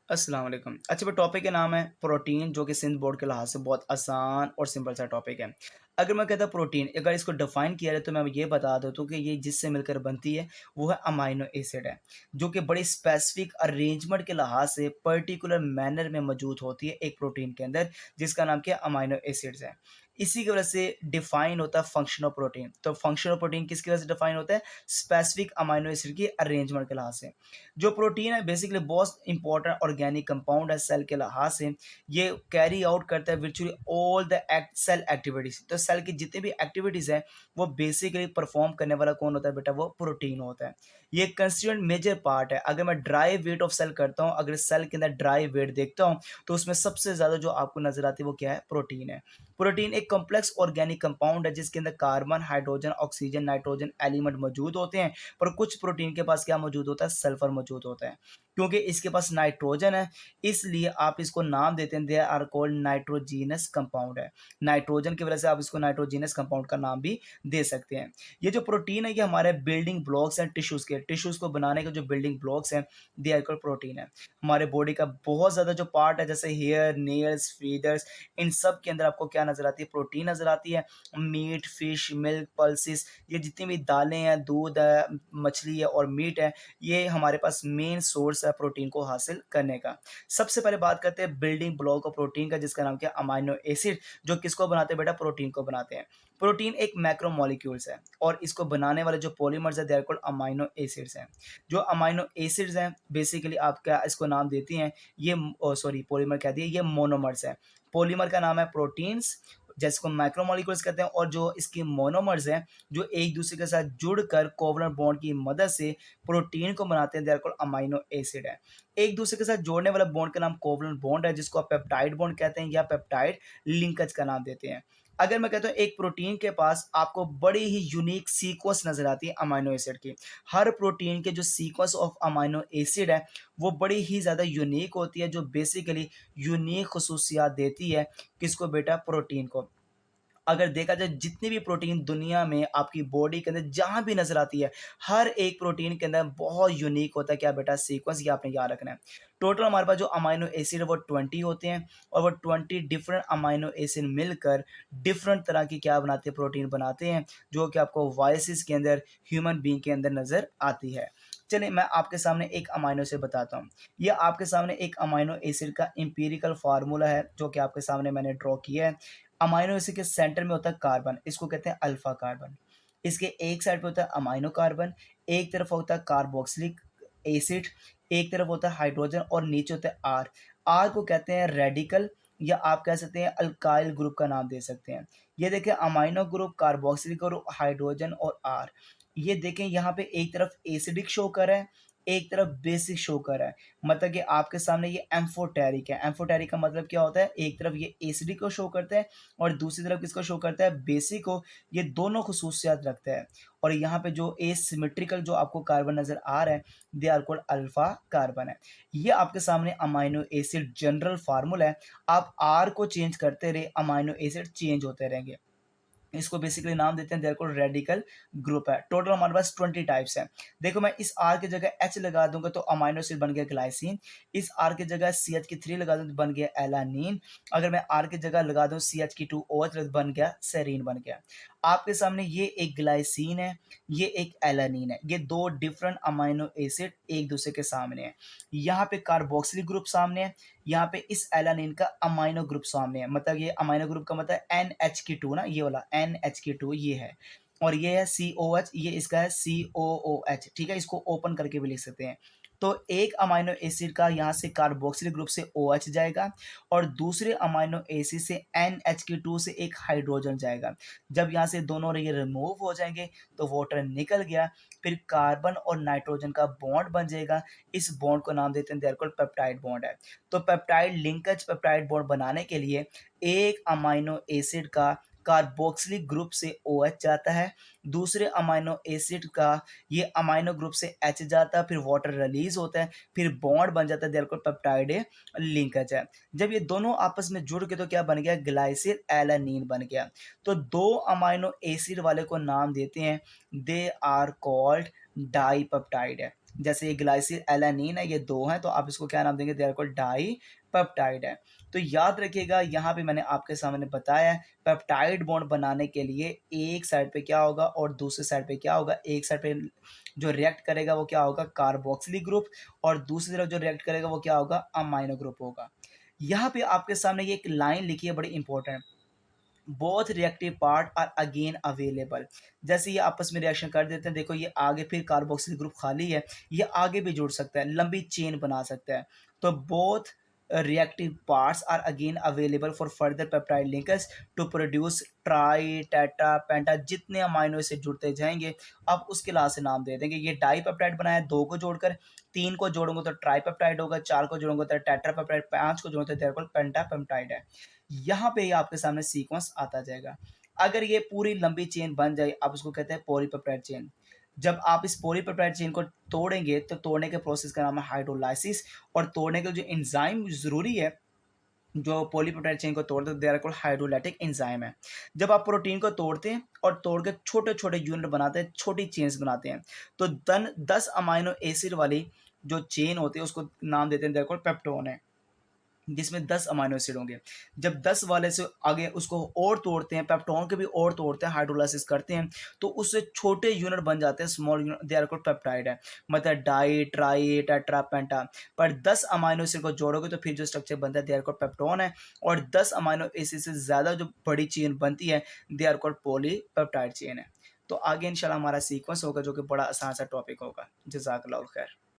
अस्सलाम वालेकुम। अच्छा टॉपिक का नाम है प्रोटीन जो कि सिंध बोर्ड के लिहाज से बहुत आसान और सिंपल सा टॉपिक है। अगर मैं कहता प्रोटीन अगर इसको डिफाइन किया जाए तो मैं ये बता देता हूँ कि ये जिससे मिलकर बनती है वो है अमाइनो एसिड है, जो कि बड़ी स्पेसिफिक अरेंजमेंट के लिहाज से पर्टिकुलर मैनर में मौजूद होती है एक प्रोटीन के अंदर, जिसका नाम क्या अमाइनो एसिड्स है। इसी की वजह से डिफाइन होता है फंक्शन ऑफ प्रोटीन। तो फंक्शन ऑफ प्रोटीन किसकी वजह से डिफाइन होता है? स्पेसिफिक अमाइनो एसिड की अरेंजमेंट के लिहाज से। जो प्रोटीन है बेसिकली बहुत इंपॉर्टेंट ऑर्गेनिक कंपाउंड है सेल के लिहाज से। ये कैरी आउट करता है virtually all the cell activities. तो सेल की जितनी भी एक्टिविटीज है वो बेसिकली परफॉर्म करने वाला कौन होता है बेटा? वो प्रोटीन होता है। ये कंस्टिट्यूएंट मेजर पार्ट है। अगर मैं ड्राई वेट ऑफ सेल करता हूँ, अगर सेल के अंदर ड्राई वेट देखता हूँ तो उसमें सबसे ज्यादा जो आपको नजर आती है वो क्या है? प्रोटीन है। प्रोटीन एक कॉम्प्लेक्स ऑर्गेनिक कंपाउंड है जिसके अंदर carbon, hydrogen, oxygen, nitrogen element मौजूद होते हैं। पर कुछ प्रोटीन के पास क्या मौजूद होता है? सल्फर मौजूद होता है। क्योंकि इसके पास नाइट्रोजन है इसलिए आप इसको नाम देते हैं they are called nitrogenous compound है। नाइट्रोजन की वजह से आप इसको नाइट्रोजीनस कंपाउंड का नाम भी दे सकते हैं। ये जो प्रोटीन है ये हमारे बिल्डिंग ब्लॉक्स हैं टिश्यूज के। टिश्यूज को बनाने के जो बिल्डिंग ब्लॉक्स हैं दे आर कॉल्ड प्रोटीन है। हमारे बॉडी का बहुत ज्यादा जो पार्ट है जैसे हेयर, नेल्स, फीदर्स, इन सब के अंदर आपको क्या नजर आती है? प्रोटीन नजर आती है। मीट, फिश, मिल्क, पल्सिस, ये जितनी भी दालें हैं, दूध है, मछली है और मीट है, ये हमारे पास मेन सोर्स है प्रोटीन को हासिल करने का। सबसे पहले बात करते हैं बिल्डिंग ब्लॉक ऑफ प्रोटीन का, जिसका नाम क्या? Amino acid. जो किसको बनाते हैं बेटा? प्रोटीन को बनाते हैं। प्रोटीन एक मैक्रोमोलिक्यूल्स है और इसको बनाने वाले जो पॉलीमर्स है they are called amino acids हैं। जो अमाइनो एसिड्स हैं बेसिकली आप क्या इसको नाम देती हैं? ये सॉरी पॉलीमर कह दिए, ये मोनोमर्स है। पॉलीमर का नाम है प्रोटीन्स जिसको मैक्रोमोलिक्यूल्स कहते हैं, और जो इसके मोनोमर्स हैं जो एक दूसरे के साथ जुड़कर कोवलेंट बॉन्ड की मदद से प्रोटीन को बनाते हैं they are called amino acid है। एक दूसरे के साथ जोड़ने वाला बॉन्ड का नाम कोवलेंट बॉन्ड है जिसको आप पेप्टाइड बॉन्ड कहते हैं या पेप्टाइड लिंकेज का नाम देते हैं। अगर मैं कहता हूँ एक प्रोटीन के पास आपको बड़ी ही यूनिक सीक्वेंस नजर आती है अमाइनो एसिड की। हर प्रोटीन के जो सीक्वेंस ऑफ अमाइनो एसिड है वो बड़ी ही ज़्यादा यूनिक होती है, जो बेसिकली यूनिक खसूसियात देती है किसको बेटा? प्रोटीन को। अगर देखा जाए जितनी भी प्रोटीन दुनिया में आपकी बॉडी के अंदर जहां भी नजर आती है, हर एक प्रोटीन के अंदर बहुत यूनिक होता है क्या बेटा? सीक्वेंस। ये आपने याद रखना है। टोटल हमारे पास जो अमाइनो एसिड है वो 20 होते हैं और वो 20 डिफरेंट अमाइनो एसिड मिलकर डिफरेंट तरह की क्या बनाते हैं? प्रोटीन बनाते हैं, जो कि आपको वायसिस के अंदर, ह्यूमन बींग के अंदर नजर आती है। चलिए मैं आपके सामने एक अमाइनो एसिड बताता हूँ। ये आपके सामने एक अमाइनो एसिड का इंपीरिकल फार्मूला है जो कि आपके सामने मैंने ड्रॉ किया है। अमाइनो एसिड के सेंटर में होता है कार्बन, इसको कहते हैं अल्फा कार्बन। इसके एक साइड पे होता है अमाइनो कार्बन, एक तरफ होता है कार्बोक्सिलिक एसिड, एक तरफ होता है हाइड्रोजन और नीचे होता है आर। आर को कहते हैं रेडिकल, या आप कह सकते हैं अल्काइल ग्रुप का नाम दे सकते हैं। ये देखें amino group, carboxylic group, hydrogen और आर। ये देखें यहाँ पे एक तरफ एसिडिक शो कर रहा है, एक तरफ बेसिक शो कर रहा है। मतलब कि आपके सामने ये एम्फोटेरिक है। एम्फोटेरिक का मतलब क्या होता है? एक तरफ ये एसिडिक को शो करता है और दूसरी तरफ किसको शो करता है? बेसिक को। ये दोनों खसूसियात रखता है। और यहाँ पे जो एसिमेट्रिकल जो आपको कार्बन नजर आ रहा है they are called alpha carbon है। ये आपके सामने अमाइनो एसिड जनरल फार्मूला है। आप आर को चेंज करते रहे अमाइनो एसिड चेंज होते रहेंगे। इसको बेसिकली नाम देते हैं देयर को रेडिकल ग्रुप है। टोटल हमारे पास 20 टाइप्स हैं। देखो मैं इस आर की जगह एच लगा दूंगा तो अमाइनो एसिड बन गया ग्लाइसिन। इस आर की जगह सी एच की 3 लगा दूं तो बन गया एलानीन। अगर मैं आर की जगह लगा दूं सी एच की 2 ओ एच तो बन गया सेरीन बन गया। आपके सामने ये एक ग्लाइसिन है, ये एक एलानीन है। ये दो डिफरेंट अमाइनो एसिड एक दूसरे के सामने है। यहाँ पे कार्बोक्सिलिक ग्रुप सामने है, यहाँ पे इस एलानिन का अमाइनो ग्रुप सामने है। मतलब ये अमाइनो ग्रुप का मतलब एन एच की टू ना, ये वाला एन एच की टू ये है। और ये है सी ओ एच, ये इसका है सी ओ ओ एच। ठीक है, इसको ओपन करके भी लिख सकते हैं। तो एक अमाइनो एसिड का यहाँ से कार्बोक्सिलिक ग्रुप से ओ एच जाएगा और दूसरे अमाइनो एसिड से एन एच की टू से एक हाइड्रोजन जाएगा। जब यहाँ से दोनों ये रिमूव हो जाएंगे तो वाटर निकल गया, फिर कार्बन और नाइट्रोजन का बॉन्ड बन जाएगा। इस बॉन्ड को नाम देते हैं देयर कॉल्ड पेप्टाइड बॉन्ड है। तो पेप्टाइड लिंकेज, पेप्टाइड बॉन्ड बनाने के लिए एक अमाइनो एसिड का कार्बोक्सिलिक ग्रुप से OH जाता है, दूसरे अमाइनो एसिड का ये अमाइनो ग्रुप से H जाता है, फिर वाटर रिलीज होता है, फिर बॉन्ड बन जाता है देयर को पेप्टाइड लिंकेज है। जब ये दोनों आपस में जुड़ के तो क्या बन गया? ग्लाइसिल एलानीन बन गया। तो दो अमाइनो एसिड वाले को नाम देते हैं दे आर कॉल्ड डाईपेप्टाइड है। जैसे ये ग्लाइसिल एलानिन है, ये 2 हैं, तो आप इसको क्या नाम देंगे? दे आर कॉल्ड डाइपेप्टाइड है। तो याद रखिएगा यहाँ पे मैंने आपके सामने बताया है पेप्टाइड बॉन्ड बनाने के लिए एक साइड पे क्या होगा और दूसरी साइड पे क्या होगा। एक साइड पे जो रिएक्ट करेगा वो क्या होगा? कार्बोक्सिलिक ग्रुप, और दूसरी तरफ जो रिएक्ट करेगा वो क्या होगा? अमाइनो ग्रुप होगा। यहाँ पे आपके सामने ये एक लाइन लिखी है बड़ी important, both reactive part are again available. जैसे ये आपस में रिएक्शन कर देते हैं, देखो ये आगे फिर कार्बोक्सिल ग्रुप खाली है, ये आगे भी जुड़ सकता है, लंबी चेन बना सकता है। तो both reactive parts are again available for further peptide linkers to produce tri tetra penta. जितने अमाइनो एसिड जुड़ते जाएंगे आप उसके लास्ट से नाम दे देंगे। ये डाई पेप्टाइड बनाया 2 को जोड़कर, 3 को जोड़ोगे तो ट्राई पेप्टाइड होगा, 4 को जोड़ोगे तो टेट्रा पेप्टाइड, 5 को जोड़ोगे तो पेंटा पेप्टाइड है। यहाँ पे आपके सामने सीक्वेंस आता जाएगा। अगर ये पूरी लंबी चेन बन जाए, आप उसको कहते हैं पॉलीपेप्टाइड चेन। जब आप इस पॉलीपेप्टाइड चेन को तोड़ेंगे तो तोड़ने के प्रोसेस का नाम है हाइड्रोलाइसिस, और तोड़ने के जो एंजाइम ज़रूरी है जो पॉलीपेप्टाइड चेन को तोड़ते हैं, they are called hydrolytic enzyme है। जब आप प्रोटीन को तोड़ते हैं और तोड़ के छोटे-छोटे यूनिट बनाते हैं, छोटी चेन्स बनाते हैं, तो 10 अमाइनो एसिड वाली जो चेन होती है उसको नाम देते हैं, दे आर कॉल्ड पेप्टोन है, जिसमें 10 अमाइनो एसिड होंगे। जब 10 वाले से आगे उसको और तोड़ते हैं, पेप्टोन के भी और तोड़ते हैं, हाइड्रोलाइसिस करते हैं, तो उससे छोटे यूनिट बन जाते हैं, small unit, they are called peptide है। मतलब डाई, ट्राई, टेट्रा, पेंटा। पर 10 अमाइनो एसिड को जोड़ोगे तो फिर जो स्ट्रक्चर बनता है दे आर कॉल्ड पेप्टोन है, और 10 अमाइनो एसिड से ज़्यादा जो बड़ी चेन बनती है they are called polypeptide chain है। तो आगे इंशाल्लाह हमारा सीक्वेंस होगा जो कि बड़ा आसान सा टॉपिक होगा। जज़ाकल्लाहु खैर।